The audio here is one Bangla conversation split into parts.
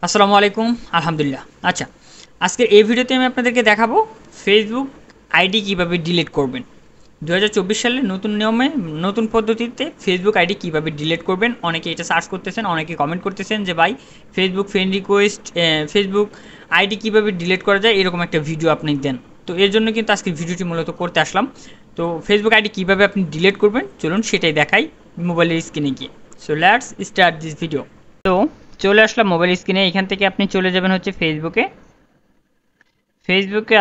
আসসালামু আলাইকুম। আলহামদুলিল্লাহ। আচ্ছা, আজকের এই ভিডিওতে আমি আপনাদেরকে দেখাবো ফেসবুক আইডি কিভাবে ডিলিট করবেন। 2024 সালের নতুন নিয়মে নতুন পদ্ধতিতে ফেসবুক আইডি কিভাবে ডিলিট করবেন। অনেকে এটা সার্চ করতেছেন, অনেকে কমেন্ট করতেছেন যে ভাই Facebook friend request, Facebook ID কিভাবে ডিলিট করা যায় এরকম একটা ভিডিও আপনি দেন। তো এর জন্য কিন্তু আজকে ভিডিওটি মূলত করতে আসলাম। তো ফেসবুক আইডি কিভাবে আপনি ডিলিট করবেন চলুন সেটাই দেখাই মোবাইলের স্ক্রিনে গিয়ে। So let's start this video. তো চলে আসলাম মোবাইল স্ক্রিনে। এখান থেকে আপনি চলে যাবেন হচ্ছে ফেসবুকে। ফেসবুকে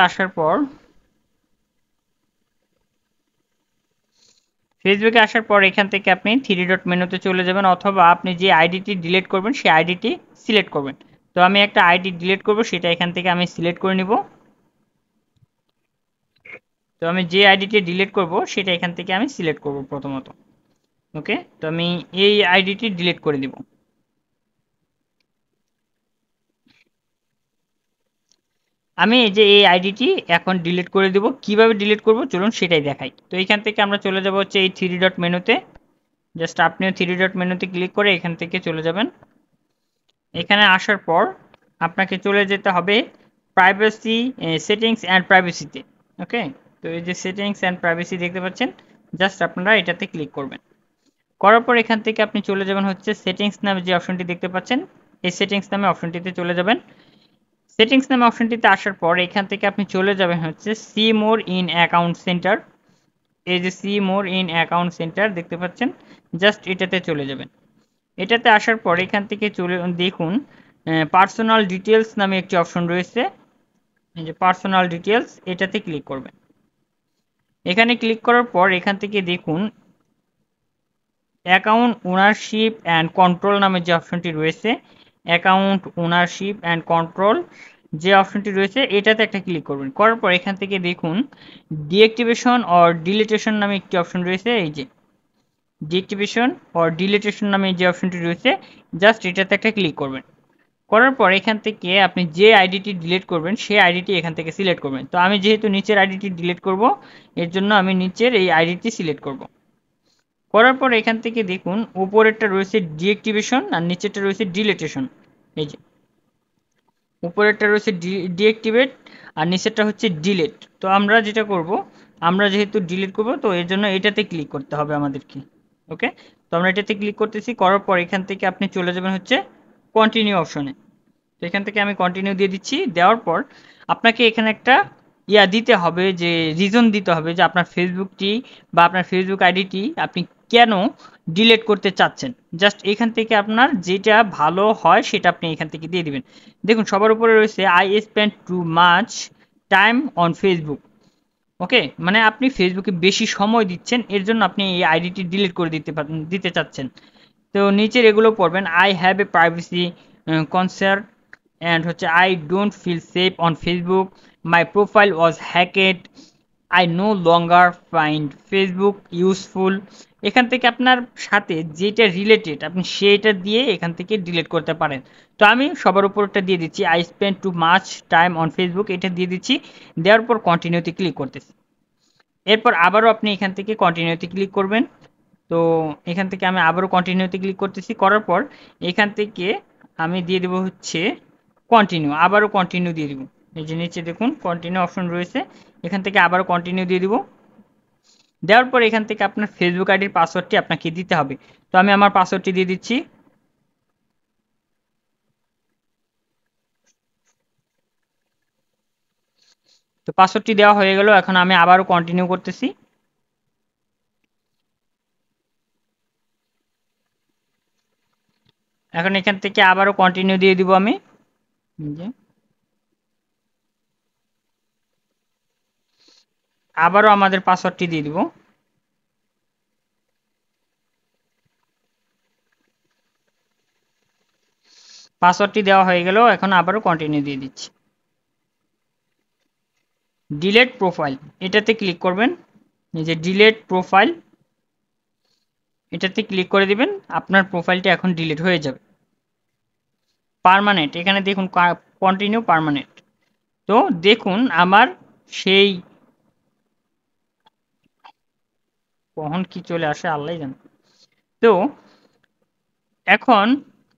আসার পর এখান থেকে আপনি থ্রি ডট মেনুতে চলে যাবেন, অথবা আপনি যে আইডিটি ডিলিট করবেন সেই আইডিটি সিলেক্ট করবেন। তো আমি একটা আইডি ডিলিট করব, সেটা এখান থেকে আমি সিলেক্ট করে নিব। তো আমি যে আইডিটি ডিলিট করব সেটা এখান থেকে আমি সিলেক্ট করব প্রথমত। ওকে, তো আমি এই আইডিটি ডিলিট করে দিব। আমি এই যে এই আইডিটি এখন ডিলিট করে দেব। কিভাবে ডিলিট করব চলুন সেটাই দেখাই। তো এখান থেকে আমরা চলে যাব হচ্ছে এই থ্রি ডট মেনুতে। জাস্ট আপনিও থ্রি ডট মেনুতে ক্লিক করে এখান থেকে চলে যাবেন। এখানে আসার পর আপনাকে চলে যেতে হবে প্রাইভেসি, সেটিংস অ্যান্ড প্রাইভেসিতে। ওকে, তো এই যে সেটিংস অ্যান্ড প্রাইভেসি দেখতে পাচ্ছেন, জাস্ট আপনারা এটাতে ক্লিক করবেন। করার পর এখান থেকে আপনি চলে যাবেন হচ্ছে সেটিংস নামে যে অপশনটি দেখতে পাচ্ছেন, এই সেটিংস নামে অপশনটিতে চলে যাবেন। সেটিংস নামে অপশনটিতে আসার পর এখান থেকে আপনি চলে যাবেন হচ্ছে see more in account centre. এই যে see more in account centre দেখতে পাচ্ছেন, জাস্ট এটাতে চলে যাবেন। এটাতে আসার পর এখান থেকে চলে দেখুন পার্সোনাল ডিটেলস নামে একটি অপশন রয়েছে। এই যে পার্সোনাল ডিটেলস, এটাতে ক্লিক করবেন। এখানে ক্লিক করার পর এখান থেকে দেখুন অ্যাকাউন্ট ওনারশিপ অ্যান্ড কন্ট্রোল নামে যে অপশনটি রয়েছে, অ্যাকাউন্ট ওনারশিপ অ্যান্ড কন্ট্রোল যে অপশনটি রয়েছে এটাতে একটা ক্লিক করবেন। করার পর এখান থেকে দেখুন ডিঅ্যাক্টিভেশন অর ডিলিটেশন নামে একটি অপশন রয়েছে। এই যে ডিঅ্যাক্টিভেশন অর ডিলিটেশন নামে যে অপশনটি রয়েছে, জাস্ট এটাতে একটা ক্লিক করবেন। করার পর এখান থেকে আপনি যে আইডিটি ডিলিট করবেন সেই আইডিটি এখান থেকে সিলেক্ট করবেন। তো আমি যেহেতু নিচের আইডিটি ডিলিট করব, এর জন্য আমি নিচের এই আইডিটি সিলেক্ট করব। করার পর এখান থেকে দেখুন উপরেরটা রয়েছে ডিঅ্যাক্টিভেশন আর নিচেরটা রয়েছে ডিলিটেশন। এই যে উপরেরটা রয়েছে ডিঅ্যাক্টিভেট আর নিচেরটা হচ্ছে ডিলিট। তো আমরা যেটা করব, আমরা যেহেতু ডিলিট করব তো এর জন্য এটাতে ক্লিক করতে হবে আমাদেরকে। ওকে, তো আমরা এটাতে ক্লিক করতেছি। করার পর এখান থেকে আপনি চলে যাবেন হচ্ছে কন্টিনিউ অপশনে। তো এখান থেকে আমি কন্টিনিউ দিয়ে দিচ্ছি। দেওয়ার পর আপনাকে এখানে একটা দিতে হবে, যে রিজন দিতে হবে যে আপনার ফেসবুকটি বা আপনার ফেসবুক আইডিটি আপনি কেন ডিলিট করতে চাচ্ছেন। জাস্ট এখান থেকে আপনার যেটা ভালো হয় সেটা আপনি এখান থেকে দিয়ে দিবেন। দেখুন সবার উপরে রয়েছে I spend too much time on Facebook. Okay, মানে আপনি ফেসবুকে বেশি সময় দিচ্ছেন, এর জন্য আপনি এই আইডিটি ডিলিট করে দিতে চাচ্ছেন। তো নিচের এগুলো পড়বেন, I have a privacy concern and হচ্ছে I don't feel safe on Facebook, my profile was hacked, I no longer find Facebook useful. এখান থেকে আপনার সাথে যেটা রিলেটেড আপনি সেটা দিয়ে এখান থেকে ডিলিট করতে পারেন। তো আমি সবার উপরটা দিয়ে দিচ্ছি, I spend too much time on Facebook, এটা দিয়ে দিচ্ছি। দেওয়ার পর কন্টিনিউতে ক্লিক করতেছি। এরপর আবারও আপনি এখান থেকে কন্টিনিউতে ক্লিক করবেন। তো এখান থেকে আমি আবারও কন্টিনিউতে ক্লিক করতেছি। করার পর এখান থেকে আমি দিয়ে দেবো হচ্ছে কন্টিনিউ, আবারও কন্টিনিউ দিয়ে দিব। এই যে নিচে দেখুন কন্টিনিউ অপশন রয়েছে, এখান থেকে আবারও কন্টিনিউ দিয়ে দিব। দেওয়ার পর এখান থেকে আপনার ফেসবুক আইডির পাসওয়ার্ডটি আপনাকে দিতে হবে। তো আমি আমার পাসওয়ার্ডটি দিয়ে দিচ্ছি। তো পাসওয়ার্ডটি দেওয়া হয়ে গেল। এখন আমি আবারও কন্টিনিউ করতেছি। এখন এখান থেকে আবারও কন্টিনিউ দিয়ে দিব আমি। আবারও আমাদের পাসওয়ার্ডটি দিয়ে দিব। পাসওয়ার্ডটি দেওয়া হয়ে গেল। এখন আবারও কন্টিনিউ দিয়ে দিচ্ছি। ডিলেট প্রোফাইল, এটাতে ক্লিক করবেন। এই যে ডিলেট প্রোফাইল, এটাতে ক্লিক করে দিবেন। আপনার প্রোফাইলটা এখন ডিলিট হয়ে যাবে। পার্মানেন্ট, এখানে দেখুন কন্টিনিউ পার্মানেন্ট। তো দেখুন আমার সেই কখন কি চলে আসে আল্লাহই জানে। তো এখন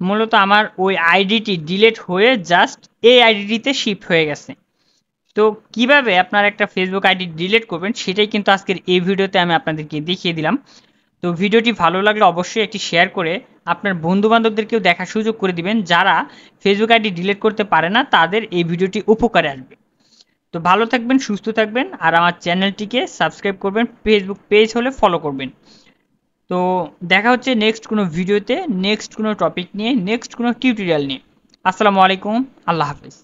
মূলত আমার ওই আইডিটি ডিলিট হয়ে জাস্ট এই আইডিটিতে শিফট হয়ে গেছে। তো কিভাবে আপনার একটা ফেসবুক আইডি ডিলিট করবেন সেটাই কিন্তু আজকের এই ভিডিওতে আমি আপনাদেরকে দেখিয়ে দিলাম। তো ভিডিওটি ভালো লাগলে অবশ্যই একটি শেয়ার করে আপনার বন্ধু বান্ধবদেরকেও দেখার সুযোগ করে দিবেন, যারা ফেসবুক আইডি ডিলিট করতে পারে না, তাদের এই ভিডিওটি উপকারে আসবে। তো ভালো থাকবেন, সুস্থ থাকবেন, আর আমার চ্যানেলটিকে সাবস্ক্রাইব করবেন, ফেসবুক পেজ হলে ফলো করবেন। তো দেখা হচ্ছে নেক্সট কোনো ভিডিওতে, নেক্সট কোনো টপিক নিয়ে, নেক্সট কোনো টিউটোরিয়াল নিয়ে। আসসালামু আলাইকুম, আল্লাহ হাফেজ।